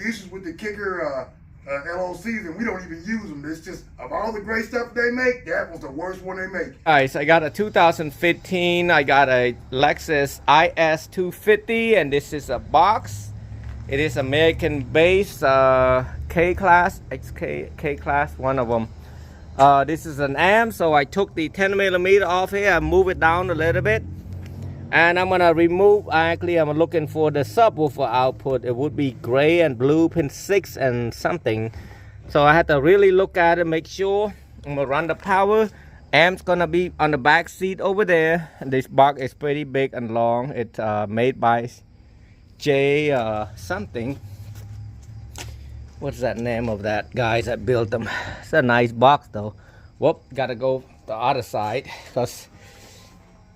issues with the kicker LOCs, and we don't even use them. It's just, of all the great stuff they make, that was the worst one they make. Alright, so I got a 2015, I got a Lexus IS250, and this is a box. It is American based, K-Class, K-Class, one of them. This is an amp, so I took the 10mm off here, I move it down a little bit. And I'm gonna remove, actually I'm looking for the subwoofer output. It would be gray and blue, pin 6 and something. So I had to really look at it, make sure. I'm gonna run the power. Amp's gonna be on the back seat over there. And this box is pretty big and long. It's made by J something. What's that name of that guys that built them? It's a nice box though. Whoop, gotta go the other side because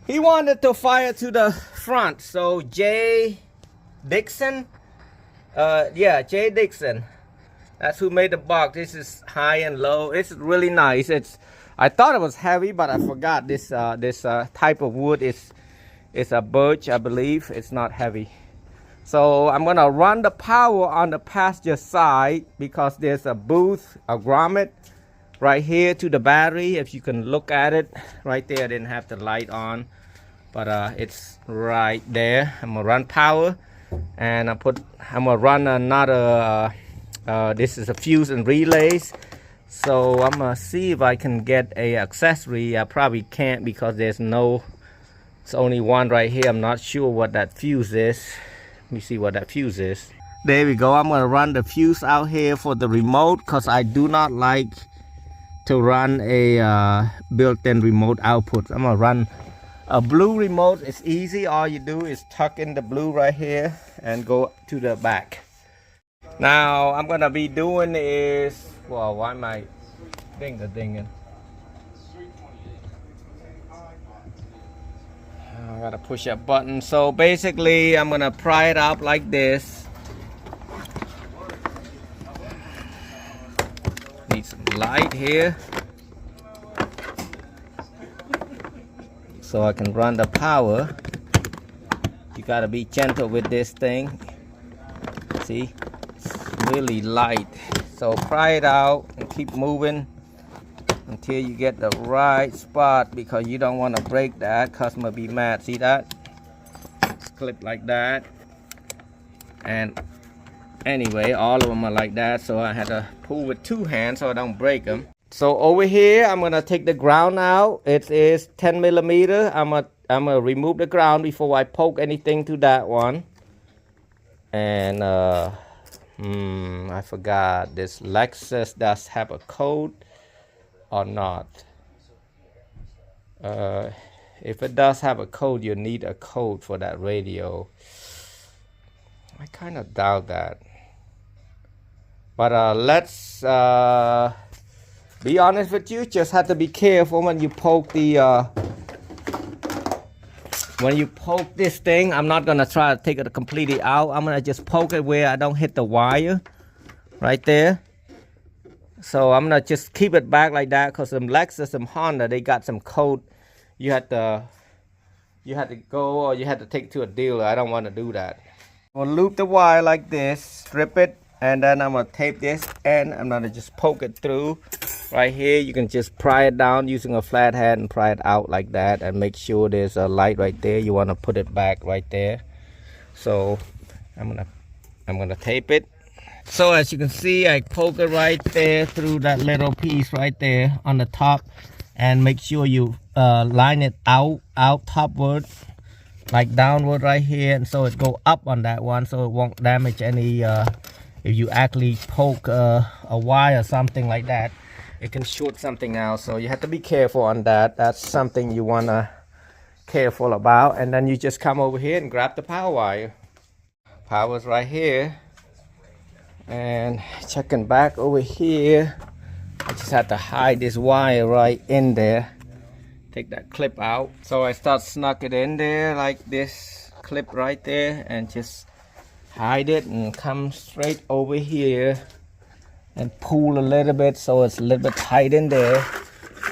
he wanted to fire to the front. So J Dixon, yeah, J Dixon, that's who made the box. This is high and low. It's really nice. I thought it was heavy, but I forgot this type of wood is a birch, I believe. It's not heavy. So I'm gonna run the power on the passenger side because there's a boost, a grommet right here to the battery. If you can look at it right there, I didn't have the light on, but it's right there. I'm gonna run power, and I'm gonna run another this is a fuse and relays. So I'm gonna see if I can get a accessory. I probably can't because it's only one right here. I'm not sure what that fuse is. Let me see what that fuse is. There we go. I'm gonna run the fuse out here for the remote because I do not like to run a built-in remote output. I'm gonna run a blue remote. It's easy. All you do is tuck in the blue right here and go to the back. Now I'm gonna be doing is, well, why am I dinging? I gotta push that button. So basically I'm gonna pry it up like this. Need some light here so I can run the power. You gotta be gentle with this thing. See, it's really light. So pry it out and keep moving until you get the right spot, because you don't want to break that. Customer be mad. See that? It's clipped like that. And anyway, all of them are like that, so I had to pull with two hands so I don't break them. So over here I'm gonna take the ground out. It is 10mm. I'm gonna remove the ground before I poke anything to that one. And I forgot, this Lexus does have a code or not. If it does have a code, you need a code for that radio. I kind of doubt that. But let's be honest with you. Just have to be careful when you poke the this thing. I'm not gonna try to take it completely out. I'm gonna just poke it where I don't hit the wire right there. So I'm gonna just keep it back like that, because some Lexus, some Honda, they got some code. You had to go, or you had to take it to a dealer. I don't want to do that. I'm gonna loop the wire like this, strip it, and then I'm gonna tape this, and I'm gonna just poke it through right here. You can just pry it down using a flathead and pry it out like that, and make sure there's a light right there. You want to put it back right there. So I'm gonna tape it. So as you can see, I poke it right there through that little piece right there on the top, and make sure you line it out topward, like downward right here, and so it go up on that one, so it won't damage any. If you actually poke a wire or something like that, it can short something out. So you have to be careful on that. That's something you wanna careful about. And then you just come over here and grab the power wire. Power's right here. And checking back over here, I just had to hide this wire right in there. Take that clip out. So I start snuck it in there like this clip right there, and just hide it and come straight over here and pull a little bit so it's a little bit tight in there.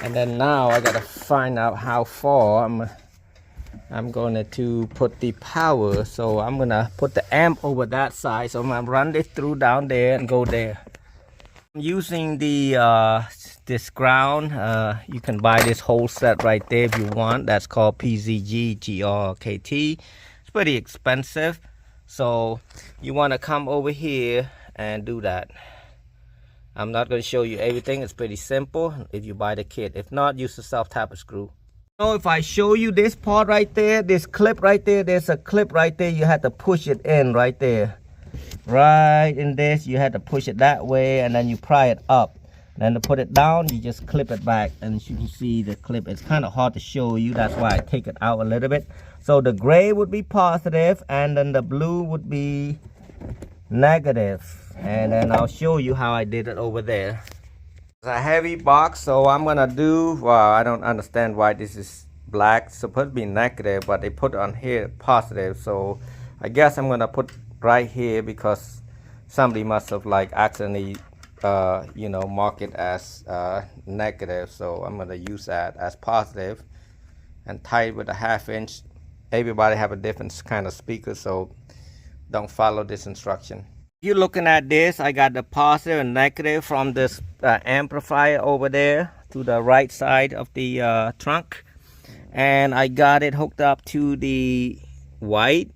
And then now I gotta find out how far. I'm I'm going to put the power, so I'm gonna put the amp over that side, so I'm gonna run it through down there and go there. I'm using the this ground. You can buy this whole set right there if you want. That's called PZG GRKT. It's pretty expensive, so you want to come over here and do that. I'm not going to show you everything. It's pretty simple if you buy the kit. If not, use the self-tapper screw. So if I show you this part right there, this clip right there, there's a clip right there. You have to push it in right there. Right in this, you have to push it that way, and then you pry it up. Then to put it down, you just clip it back, and as you can see the clip, it's kind of hard to show you. That's why I take it out a little bit. So the gray would be positive, and then the blue would be negative. And then I'll show you how I did it over there. It's a heavy box, so I'm gonna do, well, I don't understand why this is black. It's supposed to be negative, but they put on here positive. So I guess I'm gonna put right here because somebody must have like accidentally you know, mark it as negative. So I'm gonna use that as positive and tie it with a 1/2 inch. Everybody have a different kind of speaker, so don't follow this instruction. You're looking at this, I got the positive and negative from this amplifier over there to the right side of the trunk, and I got it hooked up to the white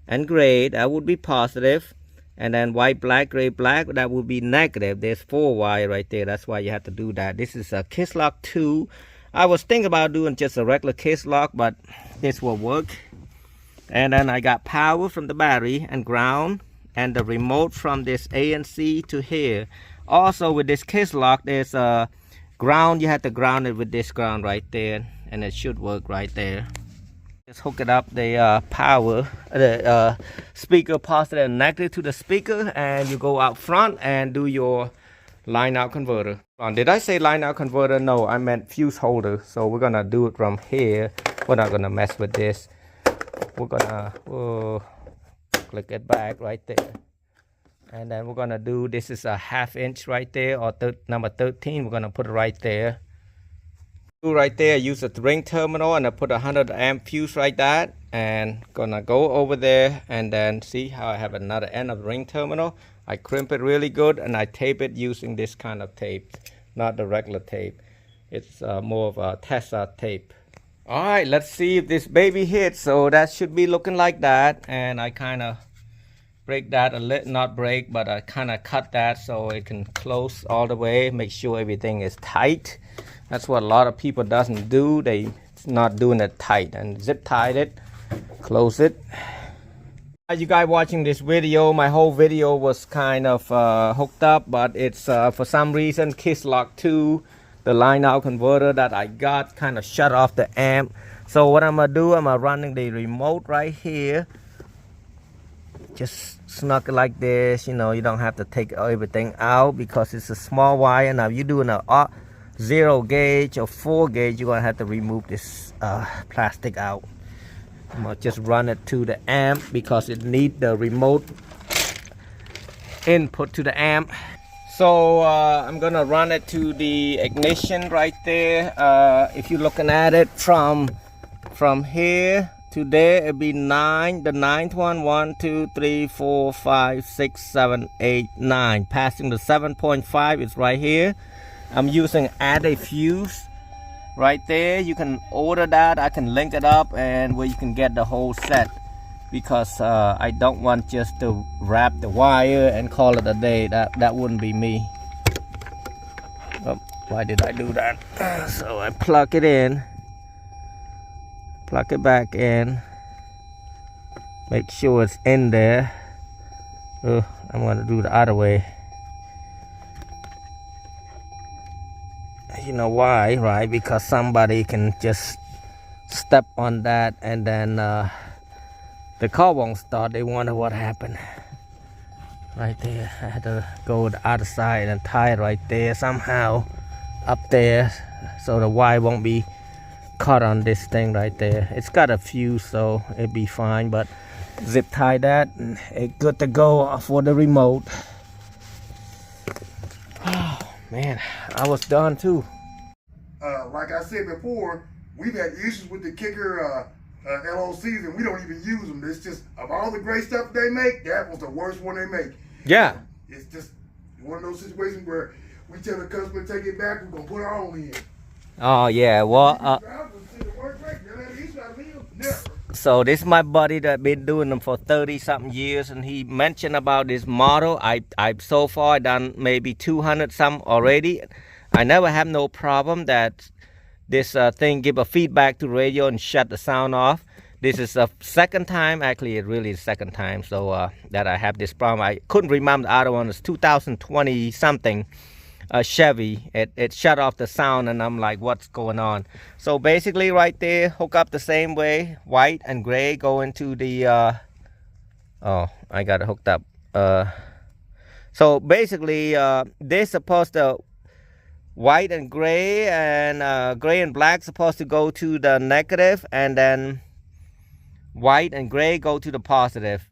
and gray. That would be positive, and then white, black, gray, black, that would be negative. There's 4 wire right there. That's why you have to do that. This is a Kisloc 2. I was thinking about doing just a regular Kisloc, but this will work. And then I got power from the battery and ground, and the remote from this ANC to here. Also with this Kisloc, there's a ground. You have to ground it with this ground right there, and it should work right there. Just hook it up, the power, the speaker positive and negative to the speaker, and you go out front and do your line out converter. Did I say line out converter? No, I meant fuse holder. So we're gonna do it from here. We're not gonna mess with this. We're gonna click it back right there, and then we're gonna do, this is a 1/2 inch right there, or number 13. We're gonna put it right there. Right there, use a ring terminal, and I put a 100 amp fuse right that, and gonna go over there, and then see how I have another end of the ring terminal. I crimp it really good, and I tape it using this kind of tape, not the regular tape. It's more of a Tesla tape. All right, let's see if this baby hits. So that should be looking like that, and I kind of break that a little, not break, but I kind of cut that so it can close all the way. Make sure everything is tight. That's what a lot of people doesn't do. They not doing it tight, and zip tied it, close it. You guys watching this video, my whole video was kind of hooked up, but it's for some reason Kisloc 2, the line out converter that I got, kind of shut off the amp. So what I'm gonna do, I'm running the remote right here. Just snug it like this. You know, you don't have to take everything out because it's a small wire. Now if you're doing a 0 gauge or 4 gauge, you're gonna have to remove this plastic out. I'm gonna just run it to the amp because it needs the remote input to the amp. So I'm gonna run it to the ignition right there. If you're looking at it from here to there, it'll be 9. The 9th one, 1, 2, 3, 4, 5, 6, 7, 8, 9. Passing the 7.5 is right here. I'm using add a fuse right there. You can order that. I can link it up, and where you can get the whole set, because I don't want just to wrap the wire and call it a day. That wouldn't be me. Oh, why did I do that? So I plug it in, plug it back in, make sure it's in there. I'm gonna do the other way. You know why, right? Because somebody can just step on that, and then the car won't start. They wonder what happened. Right there, I had to go the other side and tie it right there somehow up there, so the wire won't be caught on this thing right there. It's got a fuse, so it'll be fine, but zip tie that, and it's good to go for the remote. Oh man, I was done too. Like I said before, we've had issues with the kicker LOCs, and we don't even use them. It's just, of all the great stuff they make, that was the worst one they make. Yeah. It's just one of those situations where we tell the customer to take it back, we're going to put our own in. Oh, yeah. Well, so this is my buddy that been doing them for 30-something years, and he mentioned about this model. I've so far done maybe 200 some already. I never have no problem that this thing give a feedback to radio and shut the sound off. This is the second time, actually it really is the second time, so that I have this problem. I couldn't remember the other one. It's 2020 something Chevy. It shut off the sound, and I'm like, what's going on? So basically right there, hook up the same way, white and gray go into the oh, I got it hooked up. So basically they're supposed to, white and gray and black supposed to go to the negative, and then white and gray go to the positive.